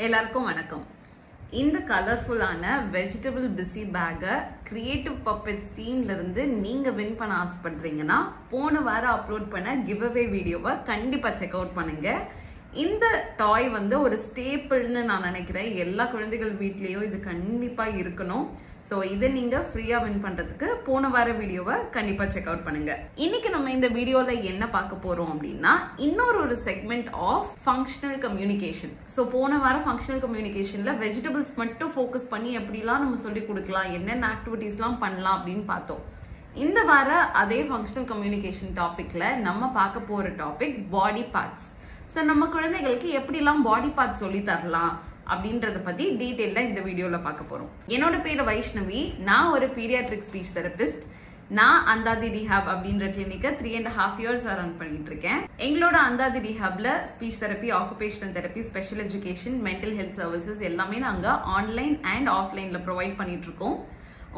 எல்லாருக்கும் வணக்கம். இந்த கலர்ஃபுல்லான வெஜிடபிள் பிஸி பேக்கை கிரியேட்டிவ் பப்பெட்ஸ் டீம்ல இருந்து நீங்க வின் பண்ண ஆசைப்படுறீங்கன்னா போன வாரம் அப்லோட் பண்ண கிவ் அவே வீடியோவை கண்டிப்பா செக் அவுட் பண்ணுங்க. இந்த டாய் ஒரு ஸ்டேபிள்னு நான் நினைக்கிறேன். எல்லா குழந்தைகள் வீட்லயும் இது கண்டிப்பா இருக்கணும். ஸோ இதை நீங்க ஃப்ரீயா வின் பண்றதுக்கு போன வார வீடியோவை கண்டிப்பா செக் அவுட் பண்ணுங்க. இன்னைக்கு நம்ம இந்த வீடியோல என்ன பார்க்க போறோம் அப்படின்னா இன்னொரு segment of functional communication. So போன வாரம் ஃபங்க்ஷனல் கம்யூனிகேஷன்ல வெஜிடபிள்ஸ் மட்டும் ஃபோக்கஸ் பண்ணி எப்படிலாம் நம்ம சொல்லி கொடுக்கலாம், என்னென்ன ஆக்டிவிட்டீஸ்லாம் பண்ணலாம் அப்படின்னு பார்த்தோம். இந்த வார அதே ஃபங்க்ஷனல் கம்யூனிகேஷன் டாபிக்ல நம்ம பார்க்க போற டாபிக் பாடி பார்ட்ஸ். ஸோ நம்ம குழந்தைகளுக்கு எப்படிலாம் பாடி பார்ட்ஸ் சொல்லி தரலாம் அப்படின்றத பத்தி டீடைல்ல இந்த வீடியோல பார்க்க போறோம். என்னோட பேரு வைஷ்ணவி. நான் ஒரு பீடியாட்ரிக் ஸ்பீச் தெரபிஸ்ட். நான் அந்தாதி ரிஹாப் அப்படின்ற கிளினிக்கை 3.5 years ரன் பண்ணிட்டு இருக்கேன். எங்களோட அந்தாதி ரிஹாப்ல speech therapy, occupational therapy, special education, mental health services எல்லாமே நாங்க ஆன்லைன் அண்ட் ஆஃப்லைன்ல ப்ரொவைட் பண்ணிட்டு இருக்கோம்.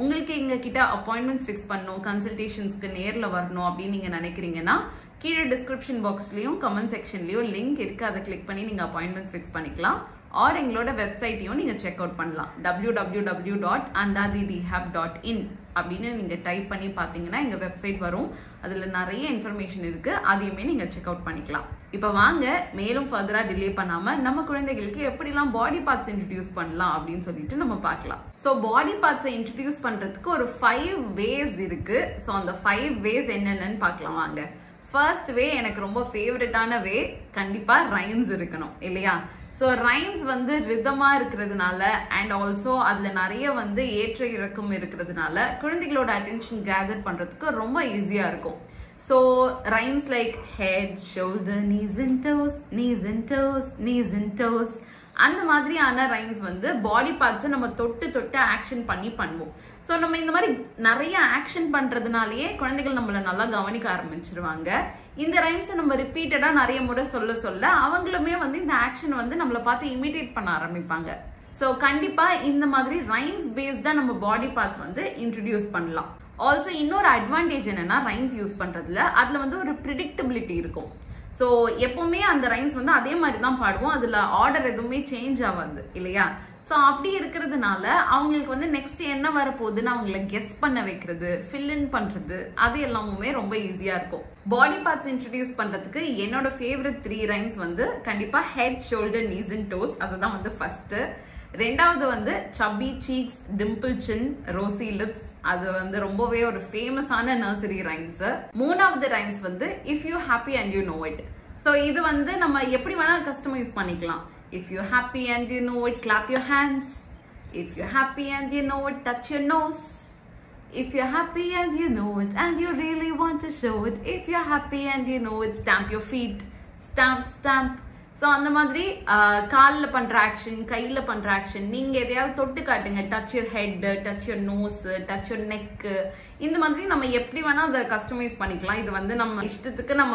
உங்களுக்கு எங்க கிட்ட அப்பாயின்மெண்ட்ஸ் ஃபிக்ஸ் பண்ணணும், கன்சல்டேஷன்ஸ்க்கு நேர்ல வரணும் அப்படின்னு நீங்க நினைக்கிறீங்கன்னா கீழே டிஸ்கிரிப்ஷன் பாக்ஸ்லயும் கமெண்ட் செக்ஷன்லயும் லிங்க் இருக்கு. அதை கிளிக் பண்ணி நீங்க அப்பாயின்மெண்ட்ஸ் ஃபிக்ஸ் பண்ணிக்கலாம். ஆர் எங்களோட வெப்சைட்டையும் நீங்க செக் அவுட் பண்ணலாம். www.andadirehab.in அப்படின்னு நீங்க டைப் பண்ணி பாத்தீங்கன்னா எங்க வெப்சைட் வரும். அதுல நிறைய இன்ஃபர்மேஷன் இருக்கு, அதையுமே நீங்க செக் அவுட் பண்ணிக்கலாம். இப்ப வாங்க மேலும் ஃபர்தரா டிலே பண்ணாம நம்ம குழந்தைகளுக்கு எப்படிலாம் பாடி பார்ட்ஸ் இன்ட்ரடியூஸ் பண்ணலாம் அப்படின்னு சொல்லிட்டு நம்ம பார்க்கலாம். ஸோ பாடி பார்ட்ஸை இன்ட்ரடியூஸ் பண்றதுக்கு ஒரு 5 ways இருக்கு. ஸோ அந்த 5 ways என்னென்னு பார்க்கலாம் வாங்க. ஃபர்ஸ்ட் வே எனக்கு ரொம்ப ஃபேவரட்டான வே, கண்டிப்பா ரைம்ஸ் இருக்கணும் இல்லையா? ஸோ ரைம்ஸ் ரிதமா இருக்கிறதுனால அண்ட் ஆல்சோ அதுல நிறைய ஏற்ற இறக்கம் இருக்கிறதுனால குழந்தைகளோட அட்டென்ஷன் கேதர் பண்றதுக்கு ரொம்ப ஈஸியா இருக்கும். So rhymes like head, shoulder, knees and toes, knees and toes, knees and toes, அந்த மாதிரியான ரைம்ஸ் பாடி பார்ட்ஸை நம்ம தொட்டு தொட்டு ஆக்ஷன் பண்ணி பண்ணுவோம். ஸோ நம்ம இந்த மாதிரி நிறைய ஆக்ஷன் பண்றதுனாலயே குழந்தைகள் நம்மள நல்லா கவனிக்க ஆரம்பிச்சிருவாங்க. இந்த ரைம்ஸை நம்ம ரிப்பீட்டடா நிறைய முறை சொல்ல சொல்ல அவங்களுமே இந்த ஆக்ஷன் நம்மளை பார்த்து இமிடேட் பண்ண ஆரம்பிப்பாங்க. ஸோ கண்டிப்பா இந்த மாதிரி ரைம்ஸ் பேஸ்டா நம்ம பாடி பார்ட்ஸ் இன்ட்ரடியூஸ் பண்ணலாம். ஆல்சோ இன்னொரு அட்வான்டேஜ் என்னன்னா ரைம்ஸ் யூஸ் பண்றதுல அதுல ஒரு ப்ரிடிக்டபிலிட்டி இருக்கும். ஸோ எப்பவுமே அந்த ரைம்ஸ் அதே மாதிரி தான் பாடுவோம், அதுல ஆர்டர் எதுவுமே சேஞ்ச் ஆகாது இல்லையா? ஸோ அப்படி இருக்கிறதுனால அவங்களுக்கு நெக்ஸ்ட் என்ன வரப்போகுதுன்னு அவங்கள கெஸ் பண்ண வைக்கிறது, ஃபில் இன் பண்றது, அது எல்லாமே ரொம்ப ஈஸியா இருக்கும். பாடி பார்ட்ஸ் இன்ட்ரடியூஸ் பண்றதுக்கு என்னோட ஃபேவரட் 3 ரைம்ஸ் கண்டிப்பா head, shoulder, knees and toes. அதுதான் ஃபர்ஸ்ட். ரெண்டாவது chubby cheeks, dimple chin, rosy lips. அது ரொம்பவே ஒரு ஃபேமஸான நர்சரி ரைம்ஸ். மூணாவது rhymes if you happy and you know it. So இது நம்ம எப்படி வேணா கஸ்டமைஸ் பண்ணிக்கலாம். If you're happy and you know it, clap your hands. If you're happy and you know it, touch your nose. If you're happy and you know it and you really want to show it, if you're happy and you know it, stamp your feet. Stamp, stamp. So அந்த மாதிரி காலில் பண்ற action, கையில பண்ற action, நீங்க எதையாவது தொட்டு காட்டுங்க. Touch your head, touch your nose, touch your neck. இந்த மாதிரி நம்ம எப்படி வேணா அதை கஸ்டமைஸ் பண்ணிக்கலாம். இது நம்ம இஷ்டத்துக்கு நம்ம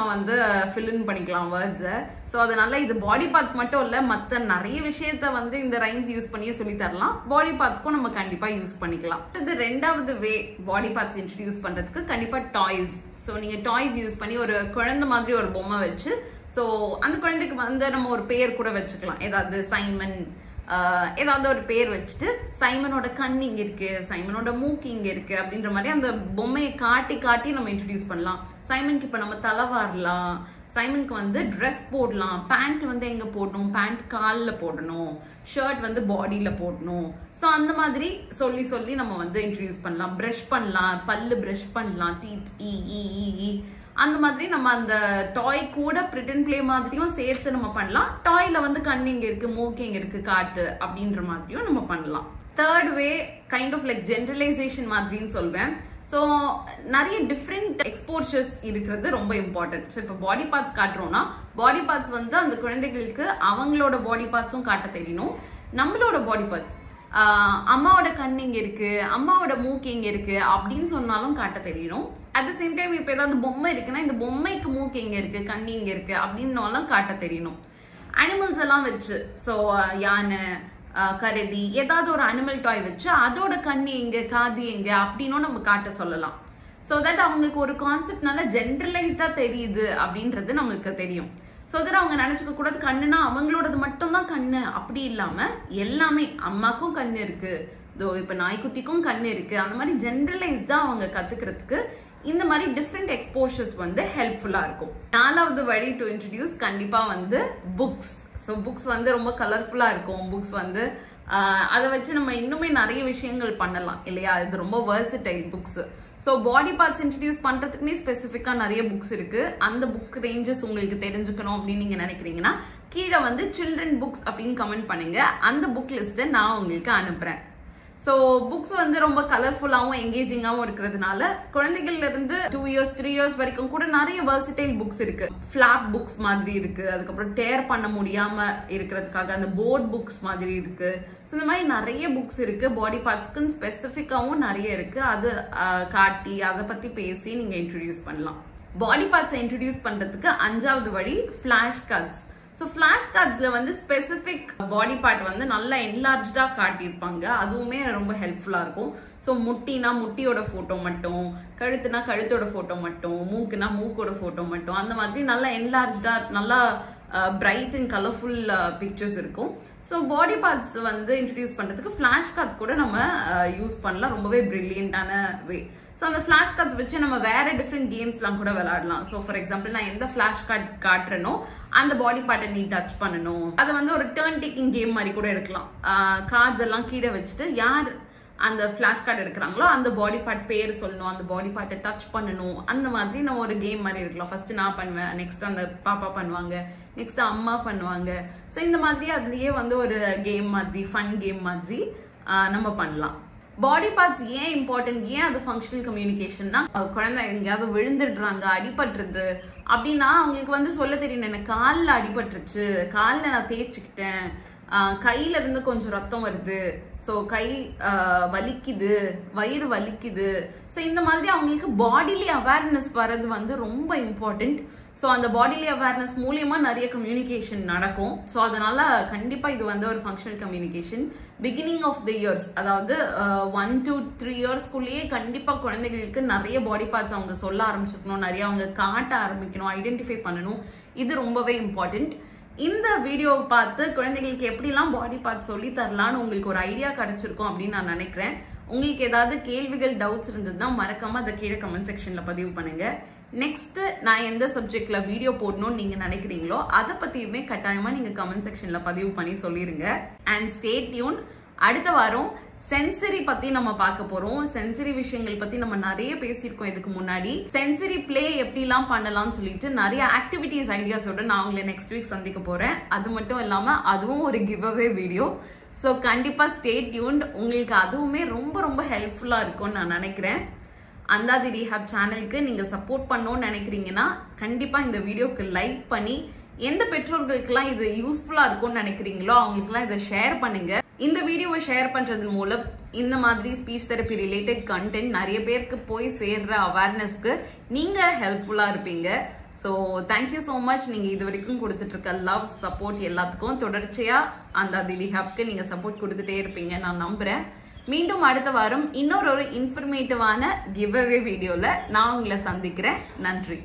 ஃபில் இன் பண்ணிக்கலாம் வேர்ட்ஸை. ஸோ அதனால இது பாடி பார்ட்ஸ் மட்டும் இல்ல, மற்ற நிறைய விஷயத்த இந்த ரைம்ஸ் யூஸ் பண்ணியே சொல்லி தரலாம். பாடி பார்ட்ஸ்க்கும் நம்ம கண்டிப்பா யூஸ் பண்ணிக்கலாம். இது ரெண்டாவது வே பாடி பார்ட்ஸ் இன்ட்ரடியூஸ் பண்றதுக்கு கண்டிப்பா டாய்ஸ். ஸோ நீங்க டாய்ஸ் யூஸ் பண்ணி ஒரு குழந்தை மாதிரி ஒரு பொம்மை வச்சு, ஸோ அந்த குழந்தைக்கு நம்ம ஒரு பேர் கூட வச்சுக்கலாம். ஏதாவது சைமன், ஏதாவது ஒரு பேர் வச்சுட்டு சைமனோட கண் இங்க இருக்கு, சைமனோட மூக்கு இங்க இருக்கு அப்படின்ற மாதிரி அந்த பொம்மையை காட்டி காட்டி நம்ம இன்ட்ரடியூஸ் பண்ணலாம். சைமனுக்கு இப்ப நம்ம தலை வாரலாம், சைமனுக்கு ட்ரெஸ் போடலாம், பேண்ட் எங்க போடணும், பேண்ட் காலில் போடணும், ஷர்ட் பாடியில போடணும். ஸோ அந்த மாதிரி சொல்லி சொல்லி நம்ம இன்ட்ரடியூஸ் பண்ணலாம். ப்ரஷ் பண்ணலாம், பல்லு ப்ரஷ் பண்ணலாம், டீத் இ அந்த மாதிரி நம்ம அந்த டாய் கூட பிரிட்டன் பிளே மாதிரியும் சேர்த்து நம்ம பண்ணலாம். டாய்ல கண் இங்க இருக்கு, மூக்கு இங்க இருக்கு காட்டு அப்படின்ற மாதிரியும் நம்ம பண்ணலாம். Third way kind of like generalization மாதிரின்னு சொல்வேன். ஸோ நிறைய டிஃப்ரெண்ட் எக்ஸ்போஷர்ஸ் இருக்கிறது ரொம்ப இம்பார்ட்டன்ட். ஸோ இப்போ பாடி பார்ட்ஸ் காட்டுறோம்னா பாடி பார்ட்ஸ் அந்த குழந்தைகளுக்கு அவங்களோட பாடி பார்ட்ஸும் காட்ட தெரியணும். நம்மளோட பாடி பார்ட்ஸ், அம்மாவோட கண் இங்க இருக்கு, அம்மாவோட மூக்கு இங்க இருக்கு அப்படின்னு சொன்னாலும் காட்ட தெரியணும். அட் த சேம் டைம் இப்ப ஏதாவது பொம்மை இருக்குன்னா இந்த பொம்மைக்கு மூக்கு எங்க இருக்கு, கண் இங்க இருக்கு அப்படின்னாலும் காட்ட தெரியணும். அனிமல்ஸ் எல்லாம் வச்சு, ஸோ யானை, கரடி, ஏதாவது ஒரு அனிமல் டாய் வச்சு அதோட கண் எங்க, காது எங்க அப்படின்னும் நம்ம காட்ட சொல்லலாம். ஸோ தட் அவங்களுக்கு ஒரு கான்செப்ட் நல்லா ஜென்ரலைஸ்டா தெரியுது அப்படின்றது நம்மளுக்கு தெரியும். ஸோ தட் அவங்க நினைச்சுக்க கூடாது கண்ணுனா அவங்களோடது மட்டும் தான் கண்ணு அப்படி இல்லாம எல்லாமே அம்மாக்கும் கண்ணு இருக்கு, இப்ப நாய்க்குட்டிக்கும் கண்ணு இருக்கு, அந்த மாதிரி ஜென்ரலைஸ்டா அவங்க கத்துக்கிறதுக்கு இந்த மாதிரி டிஃப்ரெண்ட் எக்ஸ்போஷர்ஸ் வந்து ஹெல்ப்ஃபுல்லா இருக்கும். 4வது வழி டு இன்ட்ரடியூஸ் கண்டிப்பா வந்து புக்ஸ். ஸோ புக்ஸ் வந்து ரொம்ப கலர்ஃபுல்லா இருக்கும். புக்ஸ் வந்து அதை வச்சு நம்ம இன்னுமே நிறைய விஷயங்கள் பண்ணலாம் இல்லையா? இது ரொம்ப versatile books. So body parts introduce பண்றதுக்குன்னே ஸ்பெசிஃபிக்கா நிறைய புக்ஸ் இருக்கு. அந்த புக் ரேஞ்சஸ் உங்களுக்கு தெரிஞ்சுக்கணும் அப்படின்னு நீங்க நினைக்கிறீங்கன்னா கீழே வந்து சில்ட்ரன் புக்ஸ் அப்படின்னு கமெண்ட் பண்ணுங்க. அந்த புக் லிஸ்ட்டை நான் உங்களுக்கு அனுப்புறேன். ஸோ புக்ஸ் வந்து ரொம்ப கலர்ஃபுல்லாகவும் எங்கேஜிங்காகவும் இருக்கிறதுனால குழந்தைகள்ல இருந்து 2 years 3 years வரைக்கும் கூட நிறைய வெர்சடைல் புக்ஸ் இருக்கு. ஃபிளாப் புக்ஸ் மாதிரி இருக்கு, அதுக்கப்புறம் டேர் பண்ண முடியாம இருக்கிறதுக்காக அந்த போர்ட் புக்ஸ் மாதிரி இருக்கு. ஸோ இந்த மாதிரி நிறைய புக்ஸ் இருக்கு. பாடி பார்ட்ஸ்க்குன்னு ஸ்பெசிஃபிக்காகவும் நிறைய இருக்கு. அது காட்டி அதை பத்தி பேசி நீங்க இன்ட்ரடியூஸ் பண்ணலாம். பாடி பார்ட்ஸை இன்ட்ரடியூஸ் பண்றதுக்கு 5வது வழி ஃபிளாஷ் கார்ட்ஸ். ஸோ ஃபிளாஷ் கார்ட்ஸ்ல வந்து ஸ்பெசிஃபிக் பாடி பார்ட் வந்து நல்லா என்லார்ஜா காட்டியிருப்பாங்க. அதுவுமே ரொம்ப ஹெல்ப்ஃபுல்லா இருக்கும். ஸோ முட்டினா முட்டியோட போட்டோ மட்டும், கழுத்துனா கழுத்தோட போட்டோ மட்டும், மூக்குனா மூக்கோட போட்டோ மட்டும், அந்த மாதிரி நல்லா என்லார்ஜா நல்லா பிரைட் அண்ட் கலர்ஃபுல் பிக்சர்ஸ் இருக்கும். ஸோ பாடி பார்ட்ஸ் வந்து இன்ட்ரடியூஸ் பண்றதுக்கு ஃபிளாஷ் கார்ட்ஸ் கூட நம்ம யூஸ் பண்ணலாம். ரொம்பவே பிரில்லியண்டான வே. ஸோ அந்த ஃபிளாஷ் கார்ட்ஸ் வச்சு நம்ம வேற டிஃப்ரெண்ட் கேம்ஸ்லாம் கூட விளையாடலாம். ஸோ ஃபார் எக்ஸாம்பிள் நான் எந்த ஃபிளாஷ் கார்ட் காட்டுறேனோ அந்த பாடி பார்ட்டை நீ டச் பண்ணணும். அதை வந்து ஒரு டர்ன் டேக்கிங் கேம் மாதிரி கூட எடுக்கலாம். கார்ட்ஸ் எல்லாம் கீழே வச்சுட்டு யார் அந்த ஃபிளாஷ் கார்டு எடுக்கிறாங்களோ அந்த பாடி பார்ட் பேர் சொல்லணும், அந்த பாடி பார்ட்டை டச் பண்ணணும். அந்த மாதிரி நம்ம ஒரு கேம் மாதிரி இருக்கலாம். ஃபர்ஸ்ட் நான் பண்ணுவேன், நெக்ஸ்ட் அந்த பாப்பா பண்ணுவாங்க, நெக்ஸ்ட் அம்மா பண்ணுவாங்க. ஸோ இந்த மாதிரி அதுலயே வந்து ஒரு கேம் மாதிரி ஃபன் கேம் மாதிரி நம்ம பண்ணலாம். பாடி பார்ட்ஸ் ஏன் இம்பார்ட்டன்ட், ஏன் அது ஃபங்க்ஷனல் கம்யூனிகேஷன்னா, குழந்தை எங்கேயாவது விழுந்துடுறாங்க, அடிபட்டுருது அப்படின்னா அவங்களுக்கு வந்து சொல்ல தெரியணும், எனக்கு காலில் அடிபட்டுருச்சு, காலில் நான் தேய்ச்சிக்கிட்டேன், கையில இருந்து கொஞ்சம் ரத்தம் வருது, ஸோ கை வலிக்குது, வயிறு வலிக்குது. ஸோ இந்த மாதிரி அவங்களுக்கு பாடிலி அவேர்னஸ் வர்றது வந்து ரொம்ப இம்பார்ட்டன்ட். ஸோ அந்த பாடிலி அவேர்னஸ் மூலியமா நிறைய கம்யூனிகேஷன் நடக்கும். ஸோ அதனால கண்டிப்பா இது வந்து ஒரு functional communication. Beginning of the years, அதாவது 1 to 3 yearsக்குள்ளேயே கண்டிப்பா குழந்தைகளுக்கு நிறைய பாடி பார்ட்ஸ் அவங்க சொல்ல ஆரம்பிச்சிருக்கணும், நிறைய அவங்க காட்ட ஆரம்பிக்கணும், ஐடென்டிஃபை பண்ணணும். இது ரொம்பவே இம்பார்ட்டன்ட். இந்த வீடியோவை பார்த்து குழந்தைகளுக்கு எப்படிலாம் பாடி பார்ட்ஸ் சொல்லி தரலான்னு உங்களுக்கு ஒரு ஐடியா கிடைச்சிருக்கும் அப்படின்னு நான் நினைக்கிறேன். உங்களுக்கு ஏதாவது கேள்விகள், டவுட்ஸ் இருந்ததுன்னா மறக்காம அதை கீழே கமெண்ட் செக்ஷன்ல பதிவு பண்ணுங்க. நெக்ஸ்ட் நான் எந்த சப்ஜெக்ட்ல வீடியோ போடணும்னு நீங்க நினைக்கிறீங்களோ அதை பத்தியுமே கட்டாயமா நீங்க கமெண்ட் செக்ஷன்ல பதிவு பண்ணி சொல்லிருங்க. And stay tune. அடுத்த வாரம் சென்சரி பத்தி நம்ம பார்க்க போறோம். சென்சரி விஷயங்கள் பத்தி நம்ம நிறைய பேசியிருக்கோம் இதுக்கு முன்னாடி. சென்சரி பிளே எப்படிலாம் பண்ணலாம்னு சொல்லிட்டு நிறைய ஆக்டிவிட்டிஸ் ஐடியாஸோட நான் உங்களை நெக்ஸ்ட் வீக் சந்திக்க போறேன். அது மட்டும் இல்லாம அதுவும் ஒரு கிவ் அவே வீடியோ. ஸோ கண்டிப்பா ஸ்டே டியூன்ட். உங்களுக்கு அதுவுமே ரொம்ப ரொம்ப ஹெல்ப்ஃபுல்லா இருக்கும்னு நான் நினைக்கிறேன். அந்தாதி ரீஹாப் சேனலுக்கு நீங்க சப்போர்ட் பண்ணணும்னு நினைக்கிறீங்கன்னா கண்டிப்பா இந்த வீடியோக்கு லைக் பண்ணி, எந்த பெற்றோர்களுக்கெல்லாம் இது யூஸ்ஃபுல்லா இருக்கும்னு நினைக்கிறீங்களோ அவங்களுக்குலாம் இதை ஷேர் பண்ணுங்க. இந்த வீடியோவை ஷேர் பண்றது மூலம் இந்த மாதிரி ஸ்பீச் தெரப்பி ரிலேட்டட் கண்டென்ட் நிறைய பேருக்கு போய் சேர்ற அவேர்னஸ்க்கு நீங்க ஹெல்ப்ஃபுல்லா இருப்பீங்க. So thank you so much. நீங்க இது வரைக்கும் கொடுத்துட்டு இருக்க லவ், சப்போர்ட் எல்லாத்துக்கும் தொடர்ச்சியா அந்தாதி ரீஹாப்க்கு நீங்க சப்போர்ட் கொடுத்துட்டே இருப்பீங்க நான் நம்புறேன். மீண்டும் அடுத்த வாரம் இன்னொரு இன்ஃபர்மேட்டிவான கிவ் அவே வீடியோல நான் உங்களை சந்திக்கிறேன். நன்றி.